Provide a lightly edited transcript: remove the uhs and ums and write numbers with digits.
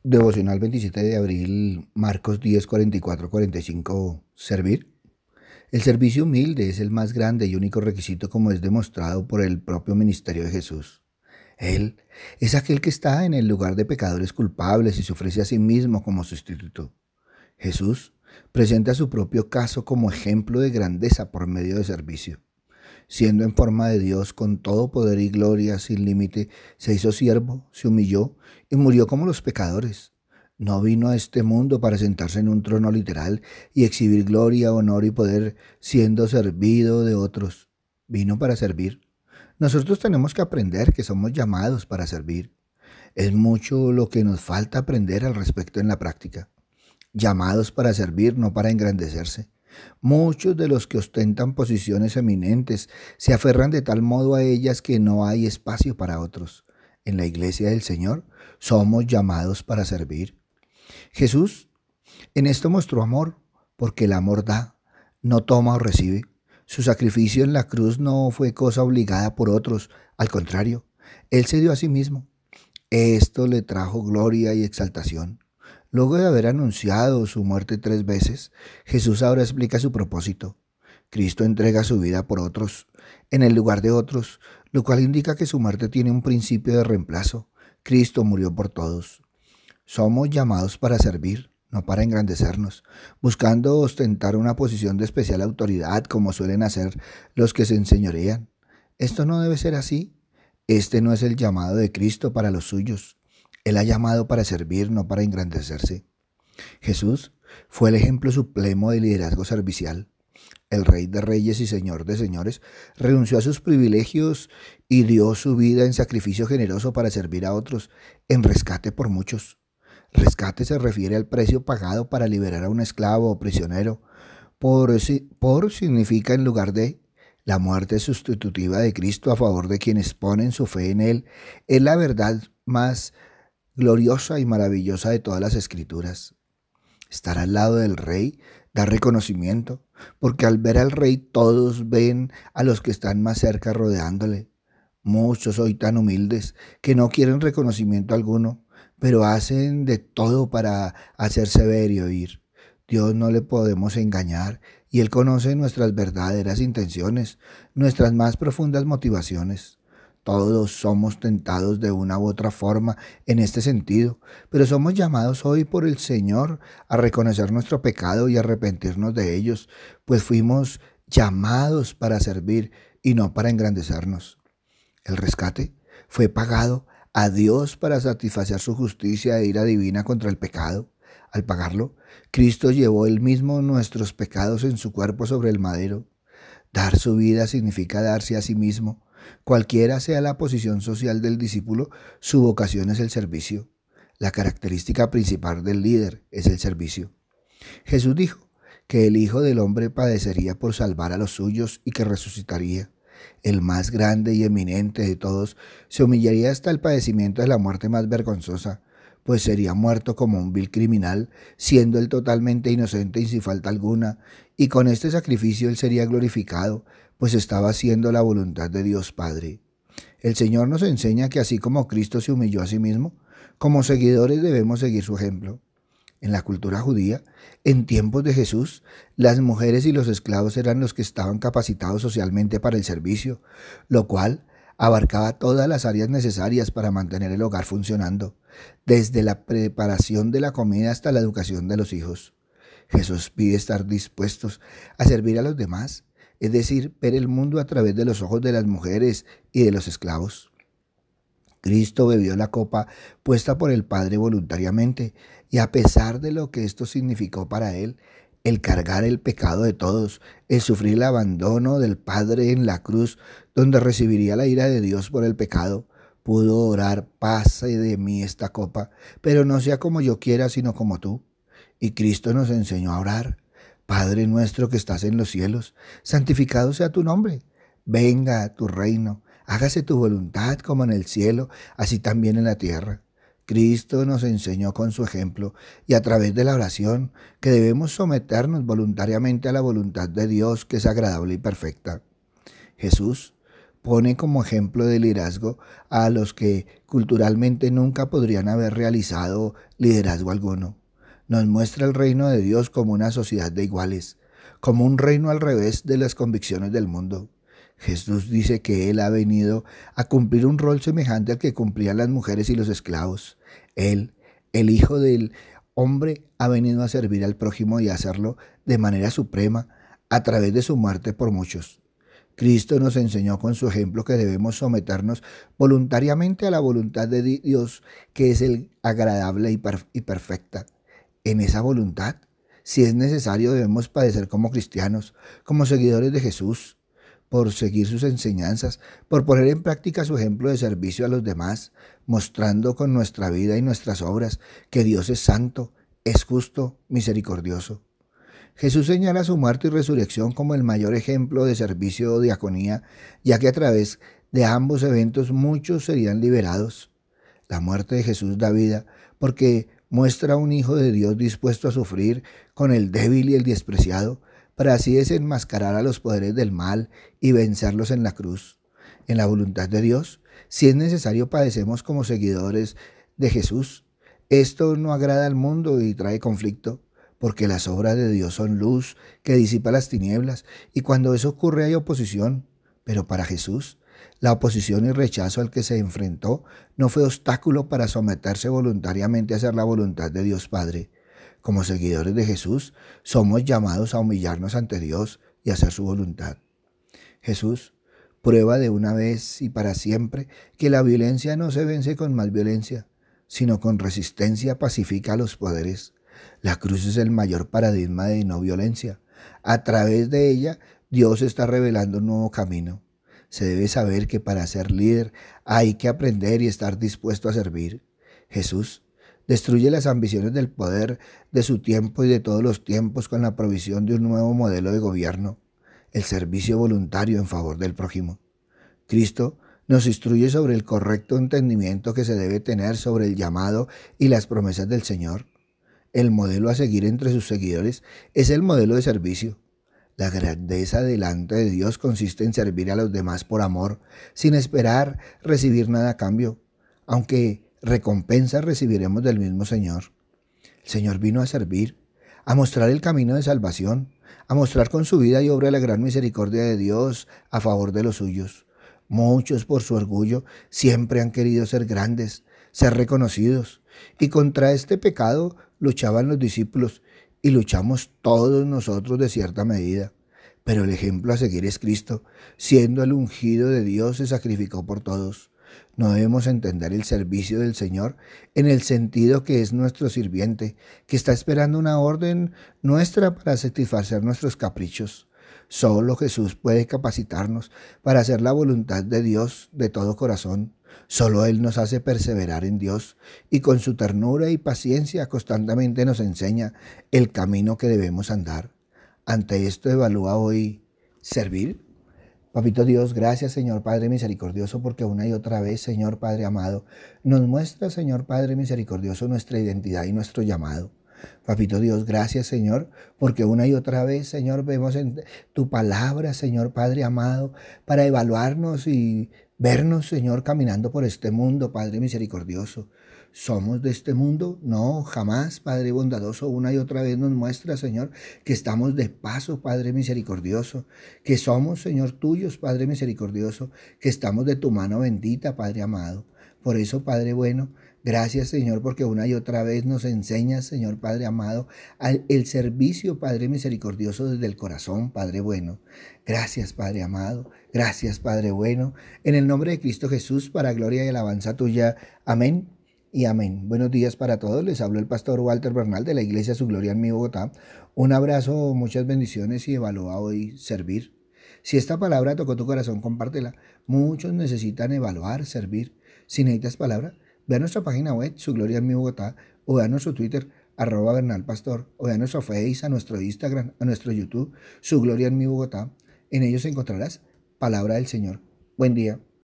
Devocional 27 de abril, Marcos 10, 44, 45, servir. El servicio humilde es el más grande y único requisito como es demostrado por el propio ministerio de Jesús. Él es aquel que está en el lugar de pecadores culpables y se ofrece a sí mismo como sustituto. Jesús presenta su propio caso como ejemplo de grandeza por medio de servicio. Siendo en forma de Dios con todo poder y gloria sin límite, se hizo siervo, se humilló y murió como los pecadores. No vino a este mundo para sentarse en un trono literal y exhibir gloria, honor y poder siendo servido de otros. Vino para servir. Nosotros tenemos que aprender que somos llamados para servir. Es mucho lo que nos falta aprender al respecto en la práctica. Llamados para servir, no para engrandecerse. Muchos de los que ostentan posiciones eminentes se aferran de tal modo a ellas que no hay espacio para otros. En la iglesia del Señor somos llamados para servir. Jesús en esto mostró amor, porque el amor da, no toma o recibe. Su sacrificio en la cruz no fue cosa obligada por otros, al contrario, Él se dio a sí mismo. Esto le trajo gloria y exaltación. Luego de haber anunciado su muerte 3 veces, Jesús ahora explica su propósito. Cristo entrega su vida por otros, en el lugar de otros, lo cual indica que su muerte tiene un principio de reemplazo. Cristo murió por todos. Somos llamados para servir, no para engrandecernos, buscando ostentar una posición de especial autoridad como suelen hacer los que se enseñorean. Esto no debe ser así. Este no es el llamado de Cristo para los suyos. Él ha llamado para servir, no para engrandecerse. Jesús fue el ejemplo supremo de liderazgo servicial. El Rey de Reyes y Señor de Señores renunció a sus privilegios y dio su vida en sacrificio generoso para servir a otros, en rescate por muchos. Rescate se refiere al precio pagado para liberar a un esclavo o prisionero. Por significa en lugar de. La muerte sustitutiva de Cristo a favor de quienes ponen su fe en Él es la verdad más gloriosa y maravillosa de todas las Escrituras. Estar al lado del Rey da reconocimiento, porque al ver al Rey todos ven a los que están más cerca rodeándole. Muchos hoy tan humildes que no quieren reconocimiento alguno, pero hacen de todo para hacerse ver y oír. Dios no le podemos engañar y Él conoce nuestras verdaderas intenciones, nuestras más profundas motivaciones. Todos somos tentados de una u otra forma en este sentido, pero somos llamados hoy por el Señor a reconocer nuestro pecado y arrepentirnos de ellos, pues fuimos llamados para servir y no para engrandecernos. El rescate fue pagado a Dios para satisfacer su justicia e ira divina contra el pecado. Al pagarlo, Cristo llevó él mismo nuestros pecados en su cuerpo sobre el madero. Dar su vida significa darse a sí mismo. Cualquiera sea la posición social del discípulo, su vocación es el servicio. La característica principal del líder es el servicio. Jesús dijo que el Hijo del Hombre padecería por salvar a los suyos y que resucitaría. El más grande y eminente de todos se humillaría hasta el padecimiento de la muerte más vergonzosa, pues sería muerto como un vil criminal, siendo él totalmente inocente y sin falta alguna, y con este sacrificio él sería glorificado, pues estaba haciendo la voluntad de Dios Padre. El Señor nos enseña que así como Cristo se humilló a sí mismo, como seguidores debemos seguir su ejemplo. En la cultura judía, en tiempos de Jesús, las mujeres y los esclavos eran los que estaban capacitados socialmente para el servicio, lo cual abarcaba todas las áreas necesarias para mantener el hogar funcionando, desde la preparación de la comida hasta la educación de los hijos. Jesús pide estar dispuestos a servir a los demás, es decir, ver el mundo a través de los ojos de las mujeres y de los esclavos. Cristo bebió la copa puesta por el Padre voluntariamente, y a pesar de lo que esto significó para él, el cargar el pecado de todos, el sufrir el abandono del Padre en la cruz, donde recibiría la ira de Dios por el pecado, pudo orar: pase de mí esta copa, pero no sea como yo quiera, sino como tú. Y Cristo nos enseñó a orar: Padre nuestro que estás en los cielos, santificado sea tu nombre. Venga a tu reino, hágase tu voluntad como en el cielo, así también en la tierra. Cristo nos enseñó con su ejemplo y a través de la oración que debemos someternos voluntariamente a la voluntad de Dios, que es agradable y perfecta. Jesús pone como ejemplo de liderazgo a los que culturalmente nunca podrían haber realizado liderazgo alguno. Nos muestra el reino de Dios como una sociedad de iguales, como un reino al revés de las convicciones del mundo. Jesús dice que Él ha venido a cumplir un rol semejante al que cumplían las mujeres y los esclavos. Él, el Hijo del Hombre, ha venido a servir al prójimo y a hacerlo de manera suprema a través de su muerte por muchos. Cristo nos enseñó con su ejemplo que debemos someternos voluntariamente a la voluntad de Dios, que es el agradable y perfecta. En esa voluntad, si es necesario, debemos padecer como cristianos, como seguidores de Jesús, por seguir sus enseñanzas, por poner en práctica su ejemplo de servicio a los demás, mostrando con nuestra vida y nuestras obras que Dios es santo, es justo, misericordioso. Jesús señala su muerte y resurrección como el mayor ejemplo de servicio o diaconía, ya que a través de ambos eventos muchos serían liberados. La muerte de Jesús da vida porque muestra a un Hijo de Dios dispuesto a sufrir con el débil y el despreciado, para así desenmascarar a los poderes del mal y vencerlos en la cruz. En la voluntad de Dios, si es necesario, padecemos como seguidores de Jesús. Esto no agrada al mundo y trae conflicto, porque las obras de Dios son luz que disipa las tinieblas, y cuando eso ocurre hay oposición. Pero para Jesús, la oposición y rechazo al que se enfrentó no fue obstáculo para someterse voluntariamente a hacer la voluntad de Dios Padre. Como seguidores de Jesús, somos llamados a humillarnos ante Dios y hacer su voluntad. Jesús prueba de una vez y para siempre que la violencia no se vence con más violencia, sino con resistencia pacífica a los poderes. La cruz es el mayor paradigma de no violencia. A través de ella, Dios está revelando un nuevo camino. Se debe saber que para ser líder hay que aprender y estar dispuesto a servir. Jesús destruye las ambiciones del poder de su tiempo y de todos los tiempos con la provisión de un nuevo modelo de gobierno, el servicio voluntario en favor del prójimo. Cristo nos instruye sobre el correcto entendimiento que se debe tener sobre el llamado y las promesas del Señor. El modelo a seguir entre sus seguidores es el modelo de servicio. La grandeza delante de Dios consiste en servir a los demás por amor, sin esperar recibir nada a cambio, aunque recompensa recibiremos del mismo Señor. El Señor vino a servir, a mostrar el camino de salvación, a mostrar con su vida y obra la gran misericordia de Dios a favor de los suyos. Muchos, por su orgullo, siempre han querido ser grandes, ser reconocidos, y contra este pecado luchaban los discípulos y luchamos todos nosotros de cierta medida. Pero el ejemplo a seguir es Cristo. Siendo el ungido de Dios, se sacrificó por todos. No debemos entender el servicio del Señor en el sentido que es nuestro sirviente, que está esperando una orden nuestra para satisfacer nuestros caprichos. Solo Jesús puede capacitarnos para hacer la voluntad de Dios de todo corazón. Solo Él nos hace perseverar en Dios y con su ternura y paciencia constantemente nos enseña el camino que debemos andar. Ante esto evalúa hoy servir. Papito Dios, gracias Señor Padre misericordioso, porque una y otra vez, Señor Padre amado, nos muestra, Señor Padre misericordioso, nuestra identidad y nuestro llamado. Papito Dios, gracias Señor, porque una y otra vez, Señor, vemos en tu palabra, Señor Padre amado, para evaluarnos y vernos, Señor, caminando por este mundo, Padre misericordioso. ¿Somos de este mundo? No, jamás, Padre bondadoso. Una y otra vez nos muestra, Señor, que estamos de paso, Padre misericordioso, que somos, Señor, tuyos, Padre misericordioso, que estamos de tu mano bendita, Padre amado. Por eso, Padre bueno, gracias, Señor, porque una y otra vez nos enseñas, Señor Padre amado, el servicio, Padre misericordioso, desde el corazón, Padre bueno. Gracias, Padre amado. Gracias, Padre bueno. En el nombre de Cristo Jesús, para gloria y alabanza tuya. Amén y amén. Buenos días para todos. Les habló el pastor Walter Bernal de la Iglesia Su Gloria en mi Bogotá. Un abrazo, muchas bendiciones y evalúa hoy servir. Si esta palabra tocó tu corazón, compártela. Muchos necesitan evaluar, servir. Si necesitas palabra, ve a nuestra página web, Su Gloria en mi Bogotá, o ve a nuestro Twitter, @bernalpastor, o ve a nuestro Face, a nuestro Instagram, a nuestro YouTube, Su Gloria en mi Bogotá. En ellos encontrarás palabra del Señor. Buen día.